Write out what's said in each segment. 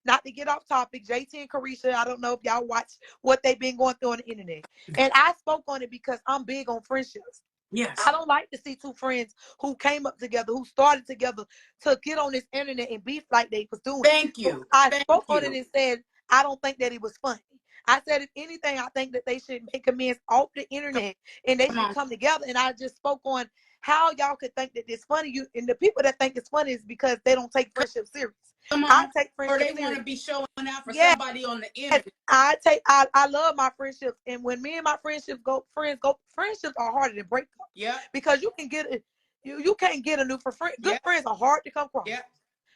not to get off topic, JT and Carisha, I don't know if y'all watch what they've been going through on the internet. And I spoke on it because I'm big on friendships. Yes. I don't like to see two friends who came up together, who started together to get on this internet and beef like they was doing. Thank you. I spoke on it and said, I don't think that it was funny. I said, if anything, I think that they should make amends off the internet and they should come together. And I just spoke on how y'all could think that it's funny. And the people that think it's funny is because they don't take friendship serious. I take friendship serious. Or they want to be showing out for somebody on the internet. I love my friendships. And when me and my friendships friendships are harder to break up. Yeah. Because you can get it. You can't get a new friend. Good friends are hard to come across. Yeah.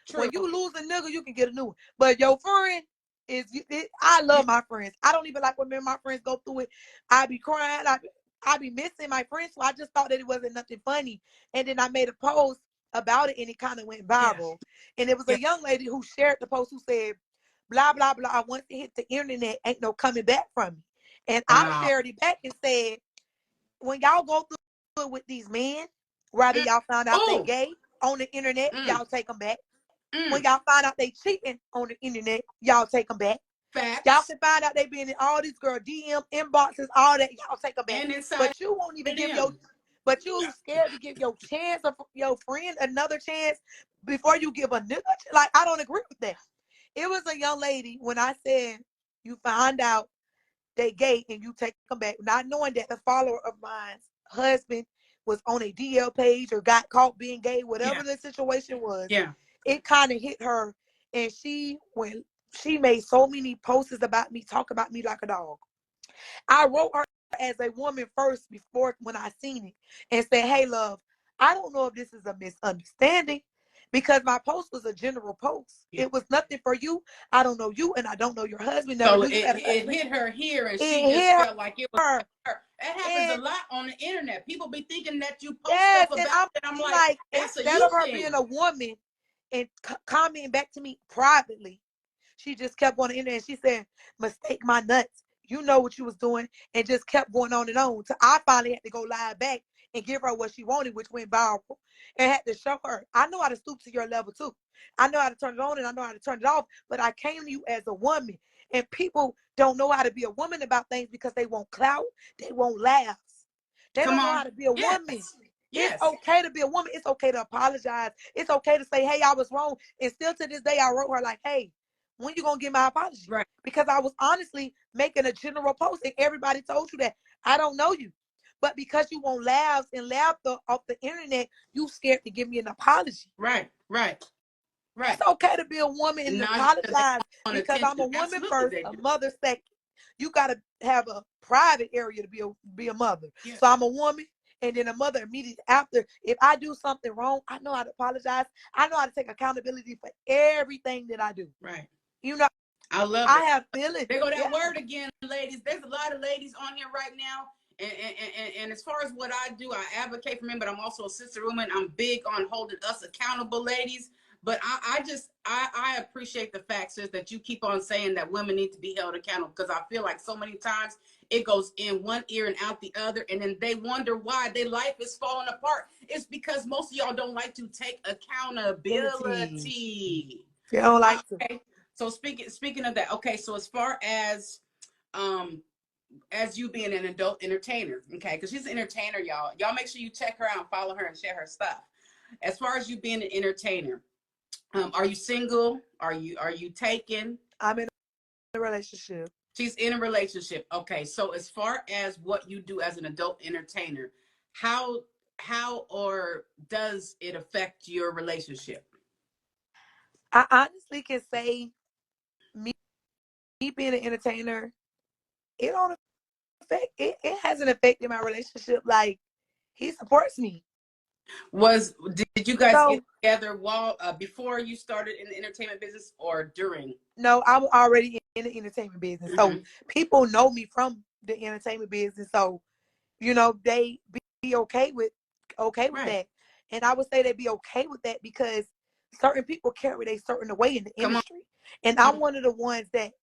True. When you lose a nigga, you can get a new one. But your friend I love my friends. I don't even like when me and my friends go through it. I be crying. I be missing my friends. So I just thought that it wasn't nothing funny. And then I made a post about it and it kind of went viral. And it was a young lady who shared the post who said, blah, blah, blah. Once it hit the internet, ain't no coming back from me. And I shared it back and said, when y'all go through it with these men, whether y'all found out they gay on the internet, y'all take them back. When y'all find out they cheating on the internet, y'all take them back. Facts. Y'all can find out they being in all these girl DM inboxes, all that. Y'all take them back. But you won't even give but you scared to give your chance or your friend another chance before you give a nigga. Like, I don't agree with that. It was a young lady when I said you find out they gay and you take them back, not knowing that a follower of mine's husband was on a DL page or got caught being gay, whatever the situation was. Yeah. It kind of hit her, and she made so many posts about me, talk about me like a dog. I wrote her as a woman first before when I seen it and said, hey, love, I don't know if this is a misunderstanding because my post was a general post. It was nothing for you. I don't know you, and I don't know your husband. So it hit her here, and she just felt like it was her. That happens a lot on the internet. People be thinking that you post stuff about it. I'm like, that's instead of her being a woman and commenting back to me privately, she just kept on the internet and she said, mistake my nuts. You know what you was doing, and just kept going on and on. So I finally had to go live back and give her what she wanted, which went viral, and had to show her, I know how to stoop to your level too. I know how to turn it on and I know how to turn it off, but I came to you as a woman, and people don't know how to be a woman about things because they want clout, they want laughs. They don't know how to be a woman. It's okay to be a woman. It's okay to apologize. It's okay to say, hey, I was wrong. And still to this day, I wrote her like, hey, when you gonna get my apology? Right. Because I was honestly making a general post and everybody told you that I don't know you. But because you want laughs and laughter off the internet, you scared to give me an apology. Right. It's okay to be a woman and apologize because I'm a woman first, a mother second. You gotta have a private area to be a mother. Yeah. So I'm a woman and then a mother immediately after. If I do something wrong, I know how to apologize. I know how to take accountability for everything that I do. Right. You know, I love it. I have feelings. There go that word again, ladies. There's a lot of ladies on here right now. And as far as what I do, I advocate for men, but I'm also a sister woman. I'm big on holding us accountable, ladies. But I appreciate the fact, sis, that you keep on saying that women need to be held accountable, because I feel like so many times it goes in one ear and out the other, and then they wonder why their life is falling apart. It's because most of y'all don't like to take accountability. You don't like to. So speaking of that, okay, so as far as you being an adult entertainer, okay, because she's an entertainer, y'all make sure you check her out and follow her and share her stuff. As far as you being an entertainer, are you single? Are you taken? I'm in a relationship. She's in a relationship. Okay, so as far as what you do as an adult entertainer, how or does it affect your relationship? I honestly can say me being an entertainer, it don't affect it. It hasn't affected my relationship. Like, he supports me. Did you guys get together while before you started in the entertainment business or during? No, I'm already in the entertainment business. So people know me from the entertainment business. So, you know, they be okay with that. And I would say they'd be okay with that because certain people carry a certain way in the industry. And I'm one of the ones that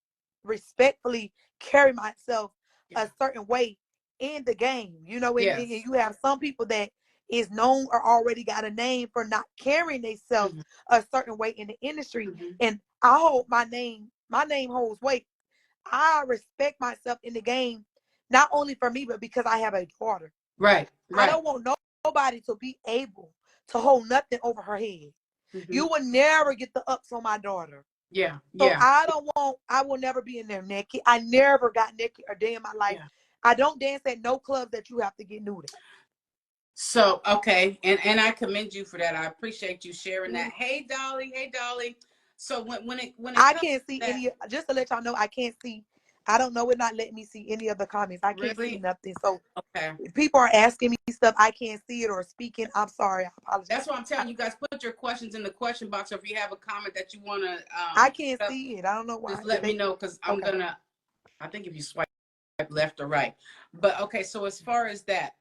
respectfully carry myself a certain way in the game. You know, and you have some people that is known or already got a name for not carrying themselves a certain way in the industry. And I hold my name holds weight. I respect myself in the game, not only for me, but because I have a daughter. Right. I don't want nobody to be able to hold nothing over her head. You will never get the ups on my daughter. Yeah. So I will never be in there naked. I never got naked a day in my life. I don't dance at no clubs that you have to get nude at. So, okay. And I commend you for that. I appreciate you sharing that. Hey, Dolly. Hey, Dolly. So when it I comes can't see to that, any, just to let y'all know, I can't see, I don't know, it not letting me see any of the comments. I can't see really? nothing. So Okay. if people are asking me stuff, I can't see it or speaking. I'm sorry. I apologize. That's why I'm telling you guys, put your questions in the question box. Or if you have a comment that you want to, I can't see it. I don't know why. just let me know, because I'm gonna. I think if you swipe left or right, but okay. So as far as that,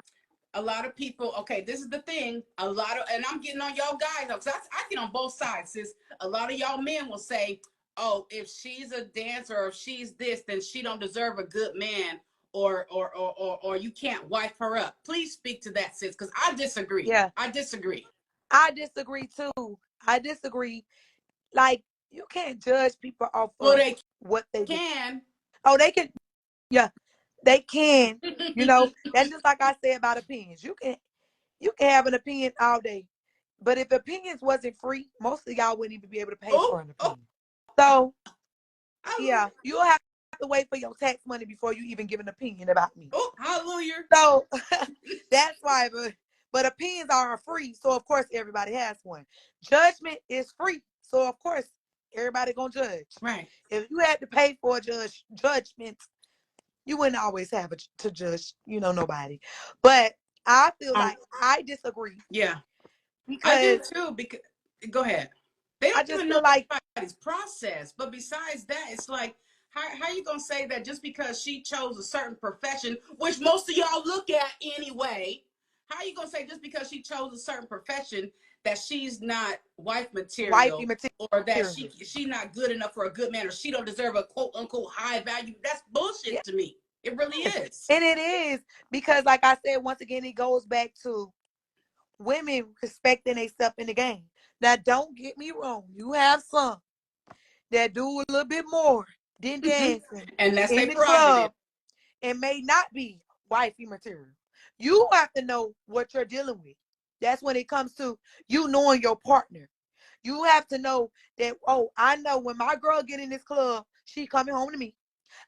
a lot of people. Okay, this is the thing. A lot of, and I'm getting on y'all guys, because I get on both sides. Sis, a lot of y'all men will say, "Oh, if she's a dancer or if she's this, then she don't deserve a good man." Or you can't wife her up. Please speak to that, sis, because I disagree. Yeah. I disagree. I disagree too. I disagree. Like, you can't judge people off Well, of they what they do. can. Oh, they can. Yeah, they can. You know, that's just like I said about opinions. You can have an opinion all day, but if opinions wasn't free, most of y'all wouldn't even be able to pay for an opinion. So yeah, you'll have to wait for your tax money before you even give an opinion about me. Oh, hallelujah. So that's why, but opinions are free, so of course everybody has one. Judgment is free, so of course everybody gonna judge. Right. If you had to pay for a judgment, you wouldn't always have it to judge, nobody. But I feel like I disagree. Yeah, I do Because too. Because go ahead. They I don't just even know feel like, anybody's process. But besides that, it's like, how you gonna say that just because she chose a certain profession, which most of y'all look at anyway? How you gonna say just because she chose a certain profession that she's not wife wifey material, or that material. she not good enough for a good man, or she don't deserve a quote unquote high value? That's bullshit Yeah. to me. It really is. And it is, because like I said, once again, it goes back to women respecting themselves in the game. Now, don't get me wrong. You have some that do a little bit more than dancing And that's in their the prerogative. club and may not be wifey material. You have to know what you're dealing with. That's when it comes to you knowing your partner. You have to know that, oh, I know when my girl get in this club, she coming home to me.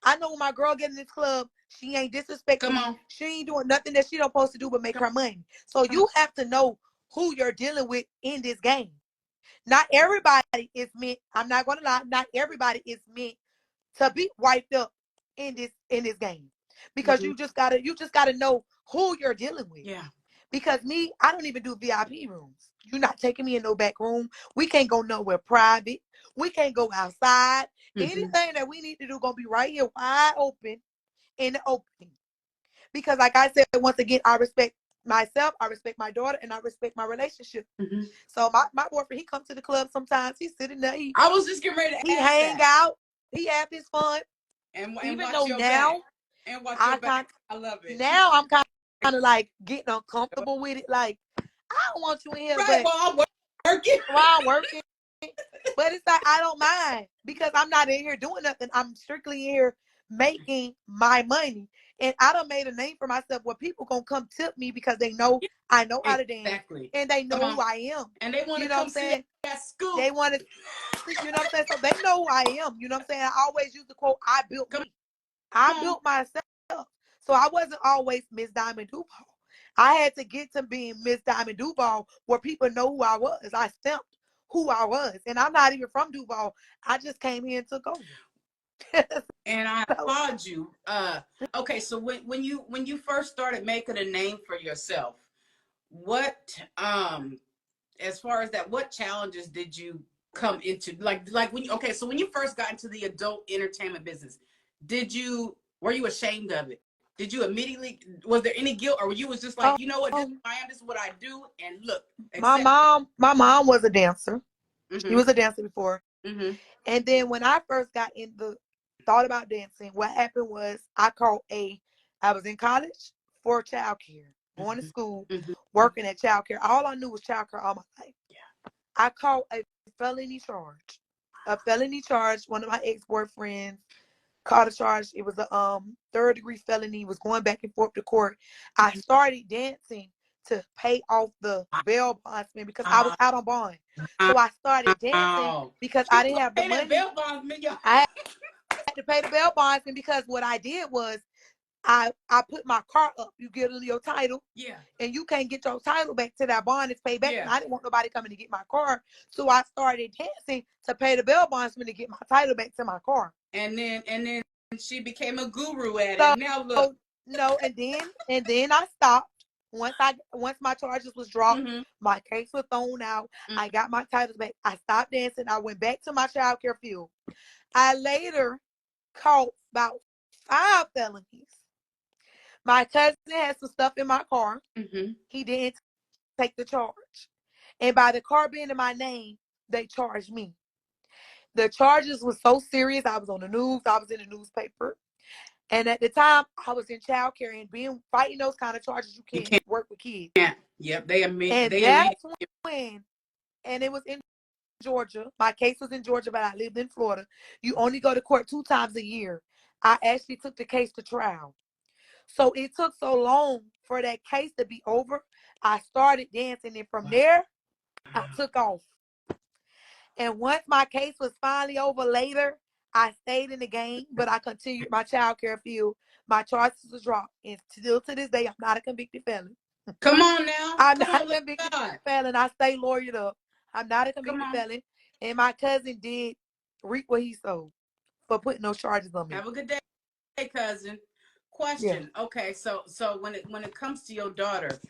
I know when my girl get in this club, she ain't disrespecting Come me. on. She ain't doing nothing that she don't supposed to do but make her money. So you have to know who you're dealing with in this game. Not everybody is meant, I'm not gonna lie, not everybody is meant to be wiped up in this game. Because you just gotta know who you're dealing with. Yeah. Because me, I don't even do VIP rooms. You're not taking me in no back room. We can't go nowhere private. We can't go outside. Anything that we need to do gonna be right here wide open in the opening. Because like I said, once again, I respect myself, I respect my daughter, and I respect my relationship. So my boyfriend, he comes to the club sometimes. He's sitting there. I was just getting ready to He ask hang that. out. He have his fun. And Even watch though your back. now And watch your I back. I love it. now I'm kind of like getting uncomfortable with it. Like, I don't want you in here, Right, but while I'm working. while I'm working. But it's like I don't mind because I'm not in here doing nothing. I'm strictly in here making my money. And I done made a name for myself where people gonna come tip me because they know I know how to dance Exactly. and they Come know on. who I am. And they want You to know what come I'm see saying? that Skoot. They want to see, you know what I'm saying? So they know who I am. You know what I'm saying? I always use the quote, I built Come me. I on. built myself. So I wasn't always Miss Diamond Duval. I had to get to being Miss Diamond Duval where people know who I was. I stamped who I was. And I'm not even from Duval. I just came here and took over. And I applaud you. Okay, so when you first started making a name for yourself, what as far as that, what challenges did you come into? Like when you, okay, so when you first got into the adult entertainment business, were you ashamed of it? Did you immediately, was there any guilt, or were you was just like, you know what, this is who I am, this is what I do, and look, accept. My mom was a dancer. She Mm-hmm. was a dancer before. Mm-hmm. And then when I first got in the thought about dancing, what happened was I was in college for childcare. going to school, Mm-hmm. working at childcare. All I knew was childcare all my life. Yeah. I caught a felony charge. A felony charge. One of my ex-boyfriends caught a charge. It was a third-degree felony. Was going back and forth to court. I started dancing to pay off the bail bondsman because I was out on bond. So I started dancing because I didn't have the money. Bail bondsman, y'all. I had to pay the bail bondsman because what I did was I put my car up. You get your title. Yeah. And you can't get your title back till that bond is paid back. Yeah. And I didn't want nobody coming to get my car. So I started dancing to pay the bail bondsman to get my title back to my car. And then she became a guru at it. Now look. No, and then I stopped. Once my charges was dropped, my case was thrown out. I got my titles back. I stopped dancing. I went back to my child care field. I later caught about 5 felonies. My cousin had some stuff in my car. He didn't take the charge. And by the car being in my name, they charged me. The charges were so serious. I was on the news. I was in the newspaper. And at the time, I was in child care and fighting those kind of charges. You can't work with kids. Yeah. Yep. And that's when, and it was in Georgia. My case was in Georgia, but I lived in Florida. You only go to court 2 times a year. I actually took the case to trial. So it took so long for that case to be over. I started dancing, and from there, I took off. And once my case was finally over later, I stayed in the game, but I continued my child care field. My charges was dropped. And still to this day, I'm not a convicted felon. Come on now. I'm not a convicted felon. I stay lawyered up. I'm not a convicted felon. And my cousin did reap what he sowed for putting those charges on me. Have a good day, cousin. Question. Yeah. Okay, so when it comes to your daughter,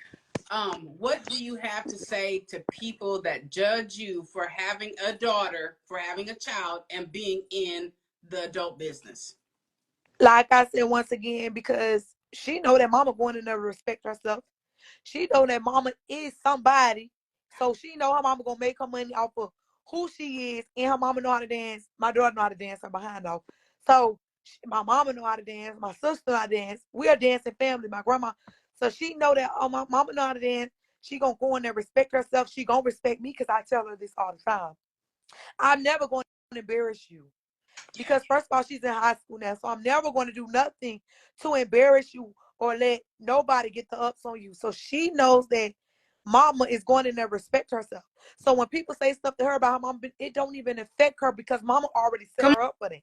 what do you have to say to people that judge you for having a daughter, for having a child, and being in the adult business? Like I said, once again, because she know that mama going to never respect herself. She know that mama is somebody. So she know her mama gonna make her money off of who she is, and her mama know how to dance. My daughter know how to dance her behind off. So my mama know how to dance. My sister know how to dance. We are a dancing family. My grandma. So she know that my mama know how to dance. She gonna go in there, respect herself. She gonna respect me because I tell her this all the time. I'm never going to embarrass you. Because first of all, she's in high school now. So I'm never going to do nothing to embarrass you or let nobody get the ups on you. So she knows that mama is going in there respect herself. So when people say stuff to her about her mama, it don't even affect her because mama already set her up for that.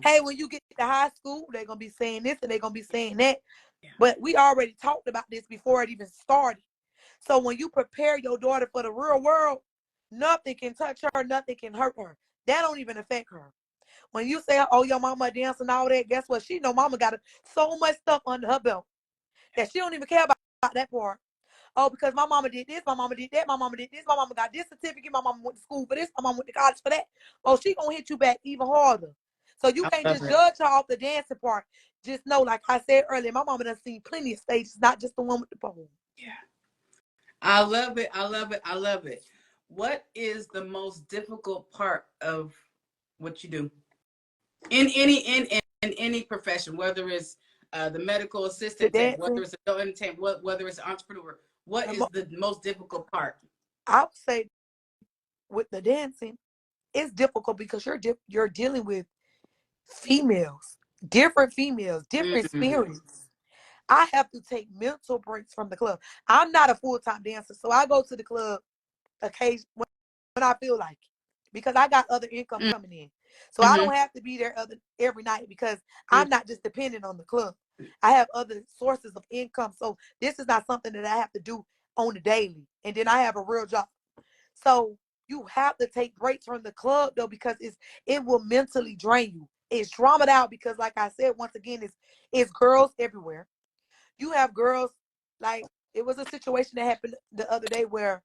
Hey, when you get to high school, they're going to be saying this and they're going to be saying that. Yeah. But we already talked about this before it even started. So when you prepare your daughter for the real world, nothing can touch her, nothing can hurt her. That don't even affect her. When you say, oh, your mama dance and all that, guess what? She know mama got so much stuff under her belt that she don't even care about that part. Oh, because my mama did this, my mama did that, my mama did this, my mama got this certificate, my mama went to school for this, my mama went to college for that. Oh, she gonna hit you back even harder. So you can't just judge her off the dancing part. Just know, like I said earlier, my mama done seen plenty of stages, not just the one with the pole. Yeah. I love it. I love it. I love it. What is the most difficult part of what you do? In any profession, whether it's the medical assistant, whether it's adult entertainment, whether it's an entrepreneur, what is the most difficult part? I would say with the dancing, it's difficult because you're dealing with females, different spirits. I have to take mental breaks from the club. I'm not a full-time dancer, so I go to the club occasionally when I feel like it because I got other income coming in. So I don't have to be there every night because I'm not just dependent on the club. I have other sources of income. So this is not something that I have to do on the daily. And then I have a real job. So you have to take breaks from the club though because it will mentally drain you. It's dramaed out because like I said, once again, it's girls everywhere. You have girls, like it was a situation that happened the other day where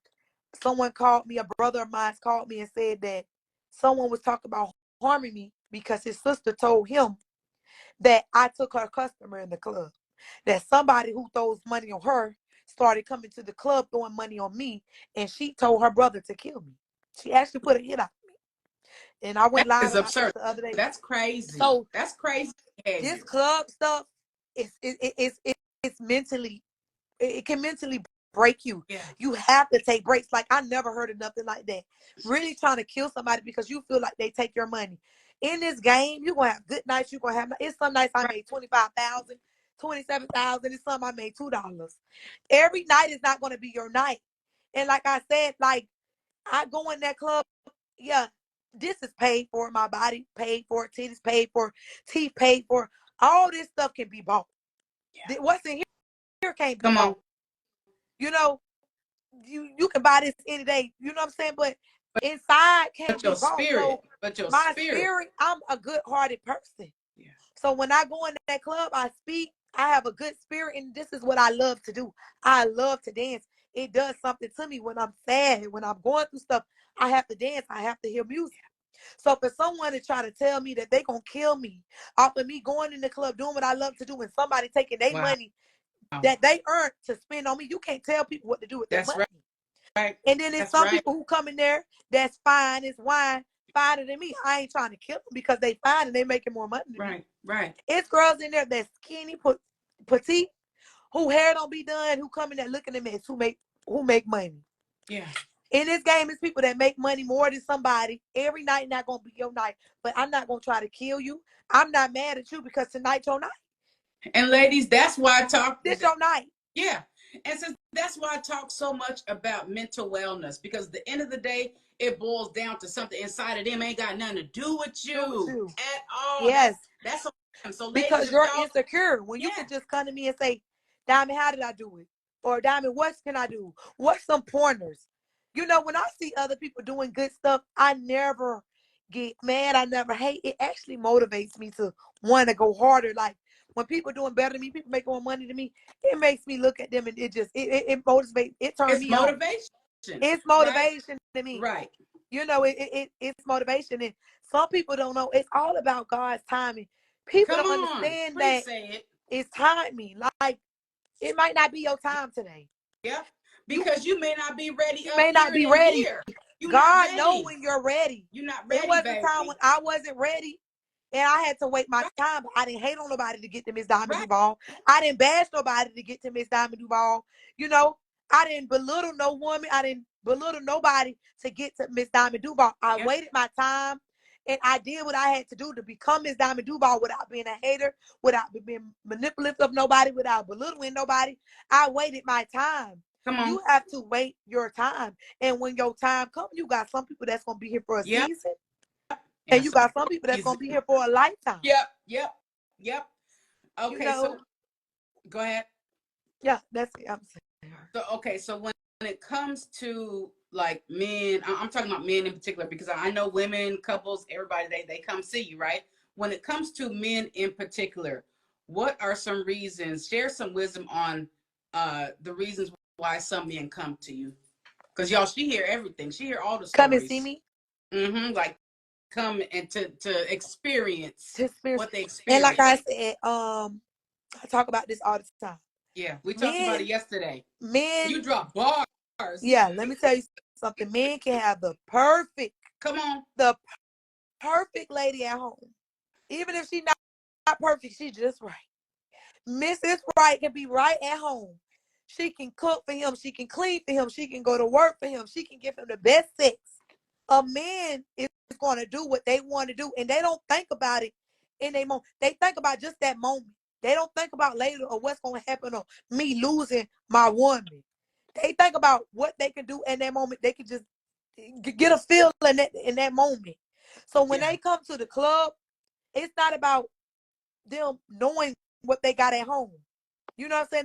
someone called me, a brother of mine called me and said that someone was talking about harming me because his sister told him that I took her customer in the club. That somebody who throws money on her started coming to the club throwing money on me, and she told her brother to kill me. She actually put a hit out me. And I went live about this the other day. That's crazy. So that's crazy. This club stuff is it's mentally it can mentally break you. Yeah. You have to take breaks. Like, I never heard of nothing like that. Really trying to kill somebody because you feel like they take your money. In this game, you're going to have good nights. You're going to have, it's some nights I made 25,000, 27,000. It's some I made $2. Every night is not going to be your night. And like I said, like, I go in that club, yeah, this is paid for. My body paid for, titties paid for, teeth paid for. All this stuff can be bought. Yeah. What's in here can't be Come on. bought. You know, you can buy this any day. You know what I'm saying? But inside can't But your be bought. So my spirit, I'm a good-hearted person. Yeah. So when I go in that club, I speak. I have a good spirit, and this is what I love to do. I love to dance. It does something to me when I'm sad, when I'm going through stuff. I have to dance. I have to hear music. So for someone to try to tell me that they gonna kill me off of me going in the club doing what I love to do, and somebody taking their money that they earned to spend on me, you can't tell people what to do with their money. Right. And then there's some people who come in there that's fine, it's wine, finer than me. I ain't trying to kill them because they fine and they making more money than me. Right. It's girls in there that's skinny, petite, who hair don't be done, who come in there looking at me who make money. Yeah. In this game, it's people that make money more than somebody. Every night not gonna be your night, but I'm not gonna try to kill you. I'm not mad at you because tonight's your night. And ladies, that's why I talk. This your night. Yeah. And since that's why I talk so much about mental wellness, because at the end of the day, it boils down to something inside of them ain't got nothing to do with you at all. Yes. That's so ladies, because you're insecure. When you can just come to me and say, Diamond, how did I do it? Or Diamond, what can I do? What's some pointers? You know, when I see other people doing good stuff, I never get mad. I never hate. It actually motivates me to want to go harder. Like, when people doing better than me, people make more money than me, it makes me look at them and it motivates. It turns me on. It's motivation to me. Right. You know, it's motivation. And some people don't know. It's all about God's timing. People don't understand that it's timing. Like, it might not be your time today. Yeah. Because you may not be ready. You may not be ready. God knows when you're ready. You're not ready. There was a time when I wasn't ready. And I had to wait my time. But I didn't hate on nobody to get to Miss Diamond Duval. I didn't bash nobody to get to Miss Diamond Duval. You know, I didn't belittle no woman. I didn't belittle nobody to get to Miss Diamond Duval. I waited my time, and I did what I had to do to become Miss Diamond Duval without being a hater, without being manipulative of nobody, without belittling nobody. I waited my time. Come on. You have to wait your time. And when your time comes, you got some people that's going to be here for a season. And you got some people that's going to be here for a lifetime. Yep. Okay, you know, so go ahead. Yeah, that's it. I'm saying. So, okay, so when it comes to like men, I'm talking about men in particular because I know women, couples, everybody, they come see you, right? When it comes to men in particular, what are some reasons, share some wisdom on the reasons why some men come to you? Because y'all, she hear everything. She hear all the stories. Come and see me? Like, come and to experience what they experience. And like I said, I talk about this all the time. Yeah, we talked about it yesterday. Men, you drop bars. Yeah, let me tell you something. Men can have the perfect lady at home. Even if she's not perfect, she's just right. Mrs. Right can be right at home. She can cook for him. She can clean for him. She can go to work for him. She can give him the best sex. A man is going to do what they want to do, and they don't think about it in a moment. They think about just that moment. They don't think about later or what's going to happen or me losing my woman. They think about what they can do in that moment. They can just get a feel in that moment. So when they come to the club, it's not about them knowing what they got at home. You know what I'm saying?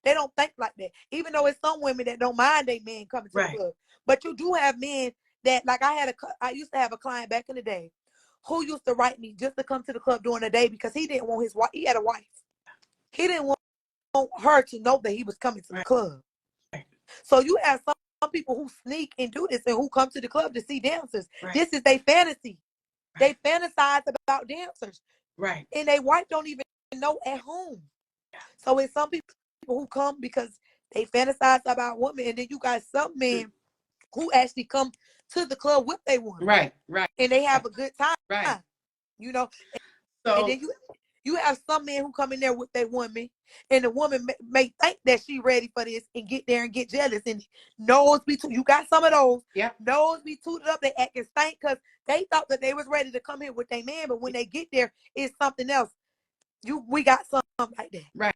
They don't think like that. Even though it's some women that don't mind their men coming to the club. But you do have men that, like I used to have a client back in the day who used to write me just to come to the club during the day because he didn't want his wife. He had a wife. He didn't want her to know that he was coming to the club. So you have some people who sneak and do this and who come to the club to see dancers. This is their fantasy. They fantasize about dancers. And their wife don't even know at home. So it's some people who come because they fantasize about women, and then you got some men who actually come to the club with their woman. Right. And they have a good time. You know. So, and then You have some men who come in there with their woman, and the woman may think that she ready for this and get there and get jealous, and nose be too. You got some of those. Yeah. Nose be tooted up. They acting stank because they thought that they was ready to come here with their man, but when they get there, it's something else. We got some like that. Right.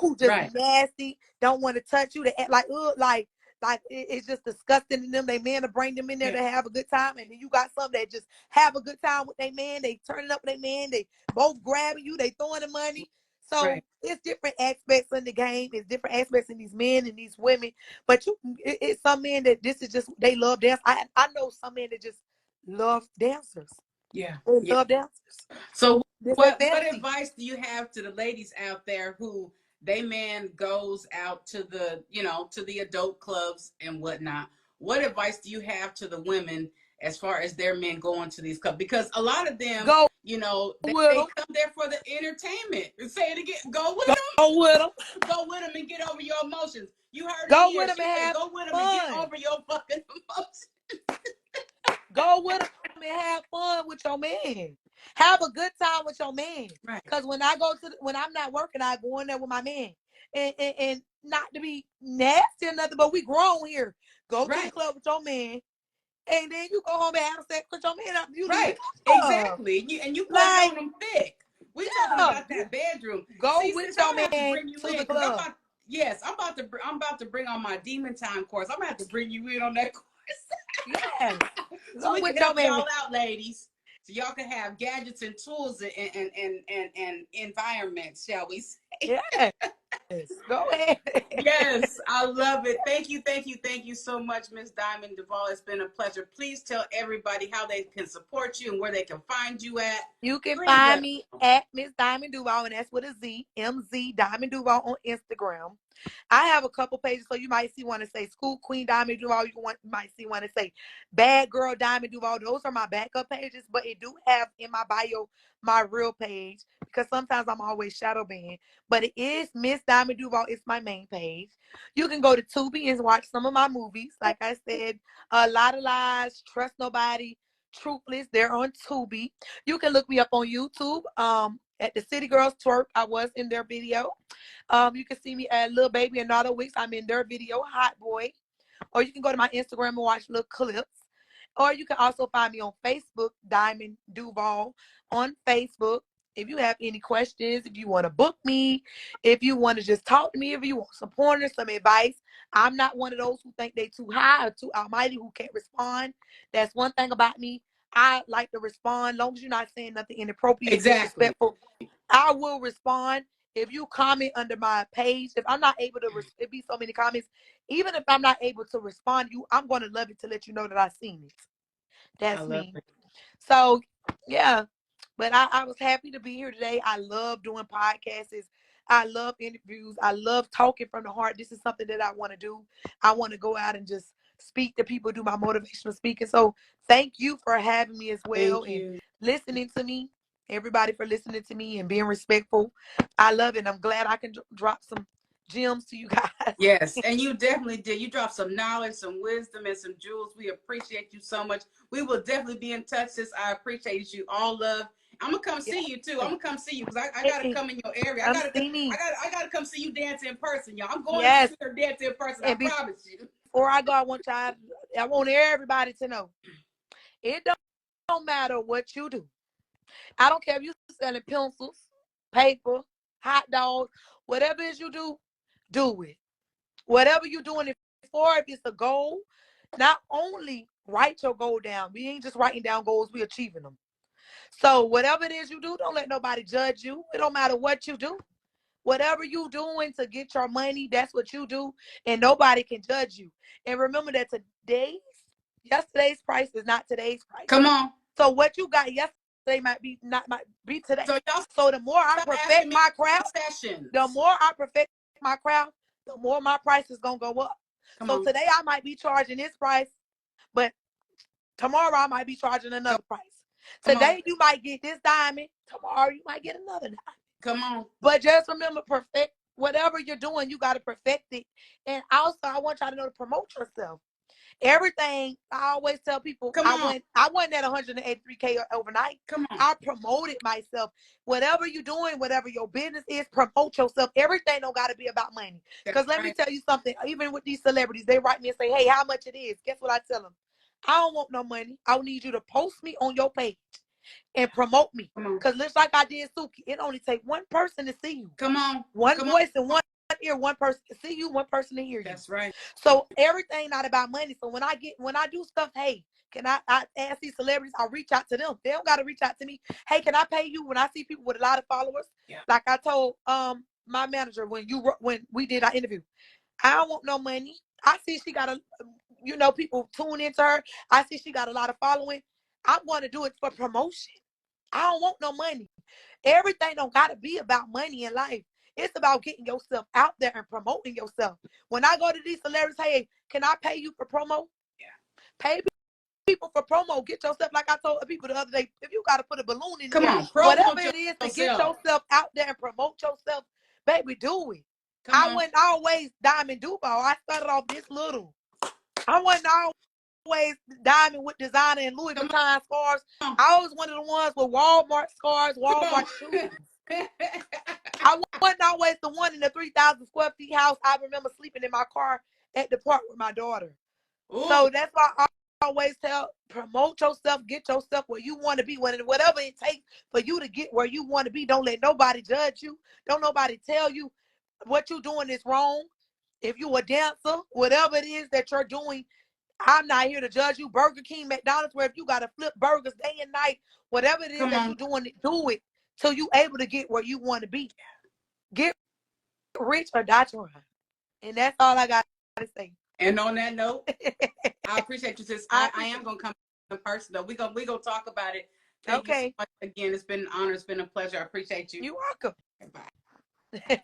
Who just Right. nasty, don't want to touch you. They act like, it's just disgusting in them. They man to bring them in there to have a good time, and then you got some that just have a good time with their man. They turning up with their man. They both grabbing you. They throwing the money. So it's different aspects in the game. It's different aspects in these men and these women. But it's some men that this is just they love dance. I know some men that just love dancers. Yeah. They love dancers. So what advice do you have to the ladies out there who they man goes out to the, to the adult clubs and whatnot? What advice do you have to the women as far as their men going to these clubs? Because a lot of them, they come there for the entertainment. Say it again. Go with them. Go with them. Go with them and get over your emotions. You heard it go here. With them she and said, have go with them fun. and get over your fucking emotions. Go with them and have fun with your man. Have a good time with your man. Right. Because when I'm not working, I go in there with my man. And not to be nasty or nothing, but we grown here. Go to the club with your man. And then you go home and have sex with your man. You right. Exactly. You put it on them thick. We talking about that bedroom. Go with your man to the club. I'm about to bring on my demon time course. I'm gonna have to bring you in on that course. Yes. So we can help y'all out, ladies. So y'all can have gadgets and tools and environments, shall we say? Yes. Go ahead. Yes, I love it. Thank you so much, Miss Diamond Duval. It's been a pleasure. Please tell everybody how they can support you and where they can find you at. You can find me at Miss Diamond Duval, and that's with a Z, MZ Diamond Duval on Instagram. I have a couple pages, so you might see one to say Skoot Queen Diamond Duval. You might see one to say Bad Girl Diamond Duval. Those are my backup pages, but it do have in my bio my real page because sometimes I'm always shadow banned. But it is Miss Diamond Duval. It's my main page. You can go to Tubi and watch some of my movies. Like I said, A Lot of Lies, Trust Nobody, Truthless. They're on Tubi. You can look me up on YouTube. At the City Girls Twerk, I was in their video. You can see me at Lil Baby and Auto Weeks. I'm in their video, Hot Boy. Or you can go to my Instagram and watch little clips. Or you can also find me on Facebook, Diamond Duval on Facebook. If you have any questions, if you want to book me, if you want to just talk to me, if you want some pointers, some advice, I'm not one of those who think they too high or too almighty who can't respond. That's one thing about me. I like to respond, as long as you're not saying nothing inappropriate, disrespectful. I will respond. If you comment under my page, if I'm not able to, it be so many comments. Even if I'm not able to respond to you, I'm going to love it to let you know that I've seen it. That's me. So, yeah. But I was happy to be here today. I love doing podcasts. I love interviews. I love talking from the heart. This is something that I want to do. I want to go out and just speak to people, do my motivational speaking. So thank you for having me as well and listening to me. Everybody for listening to me and being respectful. I love it. I'm glad I can drop some gems to you guys. Yes, and you definitely did. You dropped some knowledge, some wisdom, and some jewels. We appreciate you so much. We will definitely be in touch, sis. I appreciate you. All love. I'm gonna come see you too. I'm gonna come see you because I gotta come in your area. I gotta come see you dance in person, y'all. I'm going to see her dance in person. I promise you. Before I go, I want everybody to know it don't matter what you do. I don't care if you're selling pencils, paper, hot dogs, whatever it is you do, do it. Whatever you're doing it for, if it's a goal, not only write your goal down. We ain't just writing down goals, we achieving them. So whatever it is you do, don't let nobody judge you. It don't matter what you do. Whatever you doing to get your money, that's what you do, and nobody can judge you. And remember that yesterday's price is not today's price. Come on. So what you got yesterday might be today. So the more I perfect my craft, the more my price is gonna go up. Today I might be charging this price, but tomorrow I might be charging another price. Today you might get this diamond, tomorrow you might get another diamond. Come on. But just remember, perfect whatever you're doing, you got to perfect it. And also, I want y'all to know to promote yourself. everything. I always tell people Come on. I wasn't at 183K overnight. Come on. I promoted myself. Whatever you're doing, whatever your business is, promote yourself. Everything don't got to be about money. Because let me tell you something, even with these celebrities, they write me and say, hey, how much it is? Guess what I tell them? I don't want no money. I need you to post me on your page and promote me. Because just like I did Suki, it only takes one person to see you. Come on. One voice and one ear, one person to see you, one person to hear you. That's right. So everything not about money. So when I do stuff, hey, can I ask these celebrities, I reach out to them. They don't gotta reach out to me. Hey, can I pay you? When I see people with a lot of followers, like I told my manager when we did our interview, I don't want no money. I see she got people tune into her. I see she got a lot of following. I'm going to do it for promotion. I don't want no money. Everything don't got to be about money in life. It's about getting yourself out there and promoting yourself. When I go to these celebrities, hey, can I pay you for promo? Yeah. Pay people for promo. Get yourself, like I told people the other day, if you got to put a balloon in Come there, on, whatever it is to get yourself out there and promote yourself, baby, do it. I wasn't always Diamond Duval. I started off this little. I wasn't always diamond with designer and Louis Vuitton scarves. I was one of the ones with Walmart scarves, Walmart shoes. I wasn't always the one in the 3,000 square feet house. I remember sleeping in my car at the park with my daughter. Ooh. So that's why I always tell, promote yourself, get yourself where you want to be. Whatever it takes for you to get where you want to be. Don't let nobody judge you. Don't nobody tell you what you're doing is wrong. If you a dancer, whatever it is that you're doing, I'm not here to judge you. Burger King, McDonald's, where if you got to flip burgers day and night, whatever it is that you're doing, do it till you able to get where you want to be. Get rich or die trying. And that's all I got to say. And on that note, I appreciate you, sis. I am going to come in person, though. We're gonna talk about it. Thank you so much. Again, it's been an honor. It's been a pleasure. I appreciate you. You're welcome. Bye.